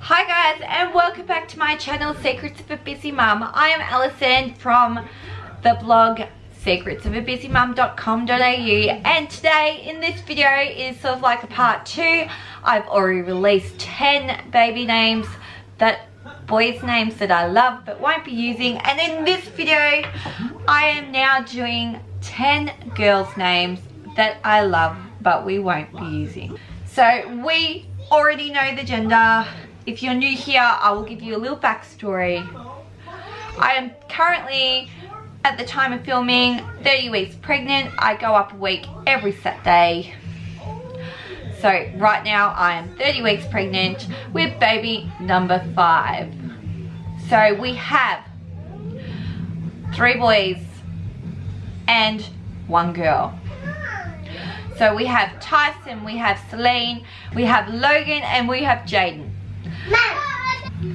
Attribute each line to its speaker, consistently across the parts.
Speaker 1: Hi guys, and welcome back to my channel Secrets of a Busy Mum. I am Allison from the blog secretsofabusymum.com.au, and today in this video is sort of like a part 2. I've already released 10 baby names, boys names that I love but won't be using, and in this video I am now doing 10 girls names that I love but we won't be using. So we already know the gender. If you're new here, I will give you a little backstory. I am currently, at the time of filming, 30 weeks pregnant. I go up a week every Saturday. So right now I am 30 weeks pregnant with baby number 5. So we have 3 boys and 1 girl. So we have Tyson, we have Celine, we have Logan, and we have Jaden.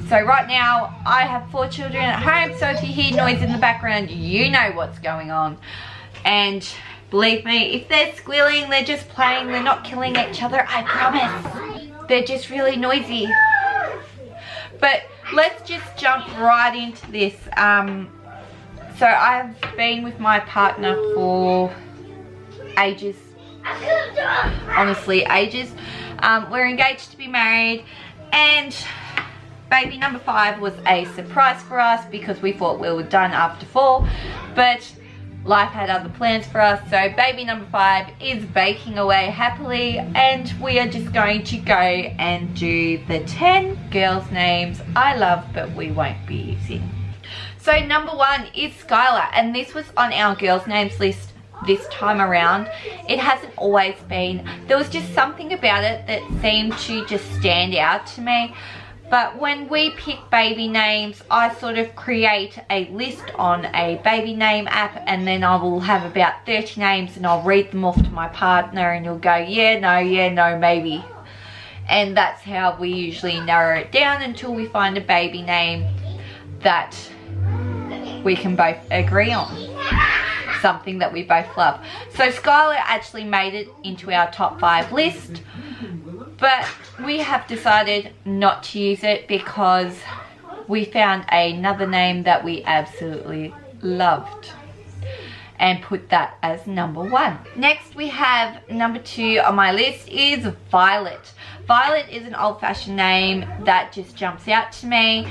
Speaker 1: So right now I have 4 children at home, so if you hear noise in the background, you know what's going on. And believe me, if they're squealing, they're just playing, they're not killing each other, I promise. They're just really noisy. But let's just jump right into this. So I've been with my partner for ages. Honestly, ages. We're engaged to be married, and baby number 5 was a surprise for us because we thought we were done after 4, but life had other plans for us. So baby number 5 is baking away happily, and we are just going to go and do the 10 girls names I love but we won't be using. So number 1 is Skylar, and this was on our girls names list this time around. It hasn't always been. There was just something about it that seemed to just stand out to me. But when we pick baby names, I sort of create a list on a baby name app, and then I will have about 30 names and I'll read them off to my partner, and he'll go yeah, no, maybe. And that's how we usually narrow it down until we find a baby name that we can both agree on. Something that we both love. So Skylar actually made it into our top 5 list, but we have decided not to use it because we found another name that we absolutely loved and put that as number 1. Next we have number 2 on my list is Violet. Violet is an old-fashioned name that just jumps out to me,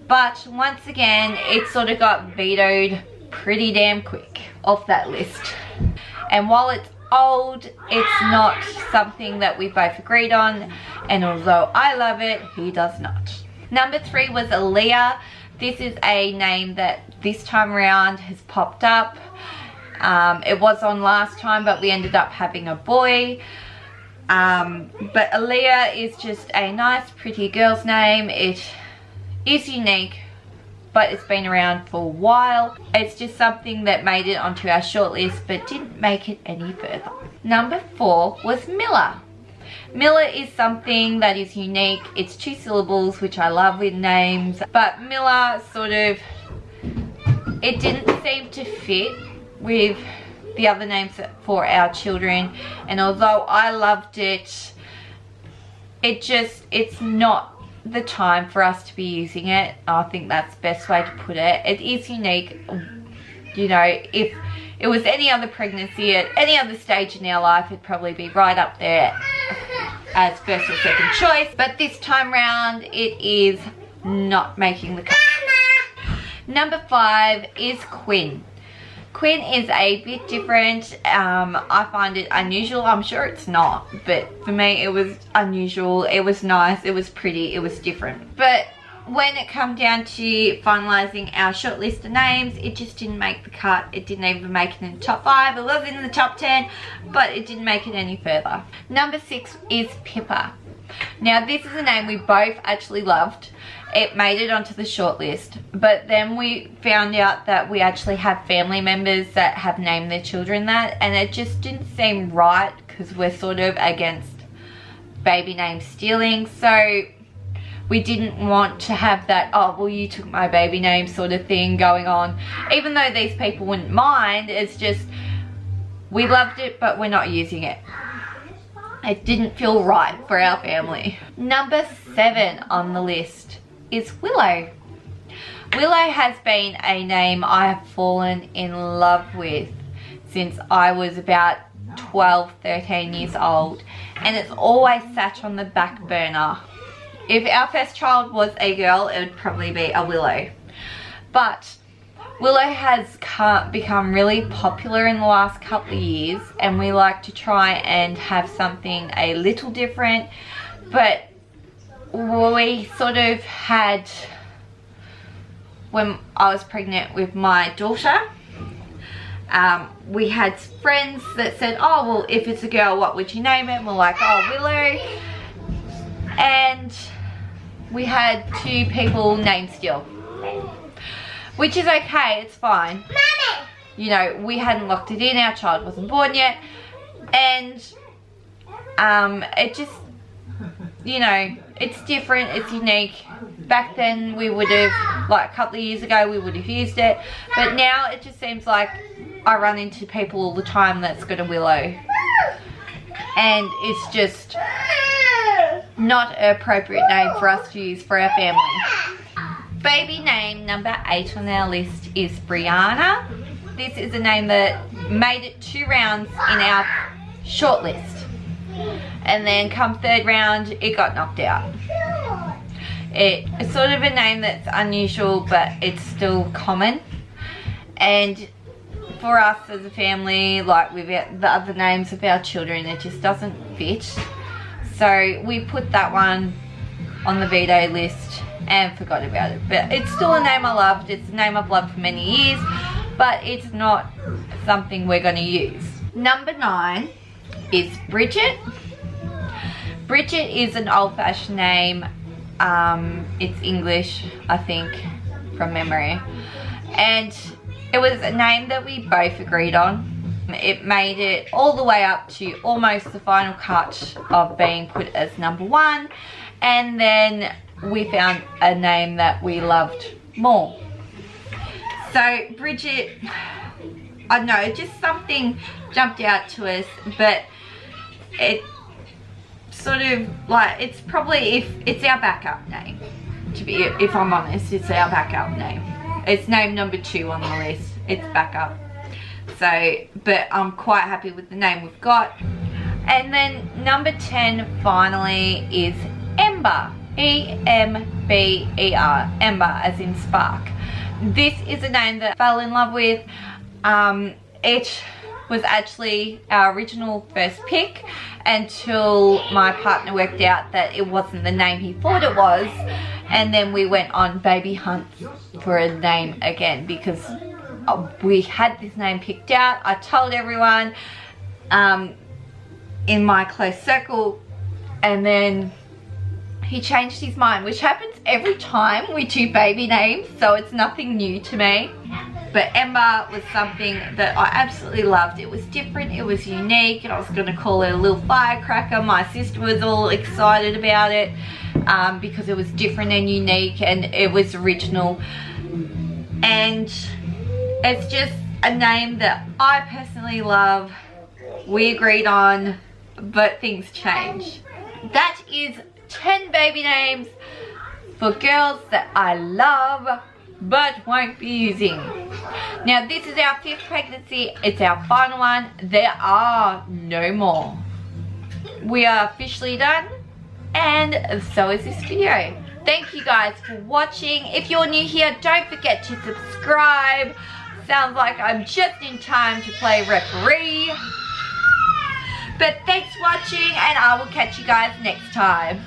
Speaker 1: but once again it sort of got vetoed pretty damn quick off that list. And while it's old, it's not something that we both agreed on, and although I love it, he does not. Number 3 was Aaliyah. This is a name that this time around has popped up. It was on last time, but we ended up having a boy. But Aaliyah is just a nice pretty girl's name. It is unique, but it's been around for a while. It's just something that made it onto our shortlist but didn't make it any further. Number 4 was Miller. Miller is something that is unique. It's 2 syllables, which I love with names, but Miller sort of, it didn't seem to fit with the other names for our children, and although I loved it, it's not the time for us to be using it. I think that's the best way to put it. It is unique. You know, if it was any other pregnancy at any other stage in our life, it'd probably be right up there as first or second choice, but this time round it is not making the cut. Number 5 is Quinn. Quinn is a bit different. I find it unusual. I'm sure it's not, but for me it was unusual. It was nice, it was pretty, it was different. But when it come down to finalising our short list of names, it just didn't make the cut. It didn't even make it in the top 5. It was in the top 10, but it didn't make it any further. Number 6 is Pippa. Now this is a name we both actually loved. It made it onto the short list, but then we found out that we actually have family members that have named their children that, and it just didn't seem right because we're sort of against baby name stealing. So we didn't want to have that, oh well you took my baby name sort of thing going on, even though these people wouldn't mind. It's just we loved it but we're not using it. It didn't feel right for our family. Number 7 on the list is Willow. Willow has been a name I have fallen in love with since I was about 12, 13 years old, and it's always sat on the back burner. If our first child was a girl, it would probably be a Willow. But Willow has become really popular in the last couple of years, and we like to try and have something a little different. But we sort of had, when I was pregnant with my daughter, we had friends that said, oh well, if it's a girl, what would you name it? And we're like, oh, Willow. And we had 2 people name steal, which is okay, it's fine. Mommy! You know, we hadn't locked it in, our child wasn't born yet, and it just, you know, it's different, it's unique. Back then we would have, like a couple of years ago, we would have used it, but now it just seems like I run into people all the time that's got a Willow, and it's just not an appropriate name for us to use for our family. Baby name number 8 on our list is Brianna. This is a name that made it 2 rounds in our shortlist, and then come 3rd round it got knocked out. It's sort of a name that's unusual, but it's still common, and for us as a family, like with the other names of our children, it just doesn't fit. So we put that one on the veto list and forgot about it. But it's still a name I loved. It's a name I've loved for many years, but it's not something we're going to use. Number 9 is Bridget. Bridget is an old-fashioned name. It's English, I think, from memory. And it was a name that we both agreed on. It made it all the way up to almost the final cut of being put as number 1. And then we found a name that we loved more. So Bridget, I don't know, just something jumped out to us, but it sort of like, it's probably, if it's our backup name, to be, if I'm honest, it's our backup name. It's name number 2 on the list. It's backup. So, but I'm quite happy with the name we've got. And then number 10 finally is Ember. E-M-B-E-R. Ember, as in spark. This is a name that I fell in love with. It was actually our original first pick until my partner worked out that it wasn't the name he thought it was, and then we went on baby hunts for a name again, because we had this name picked out. I told everyone in my close circle, and then he changed his mind, which happens every time we do baby names, so it's nothing new to me. But Ember was something that I absolutely loved. It was different, it was unique, and I was going to call it a little firecracker. My sister was all excited about it because it was different and unique, and it was original. And it's just a name that I personally love. We agreed on, but things change. That is 10 baby names for girls that I love but won't be using. Now this is our 5th pregnancy. It's our final one. There are no more. We are officially done, and so is this video. Thank you guys for watching. If you're new here, don't forget to subscribe. Sounds like I'm just in time to play referee. But thanks for watching, and I will catch you guys next time.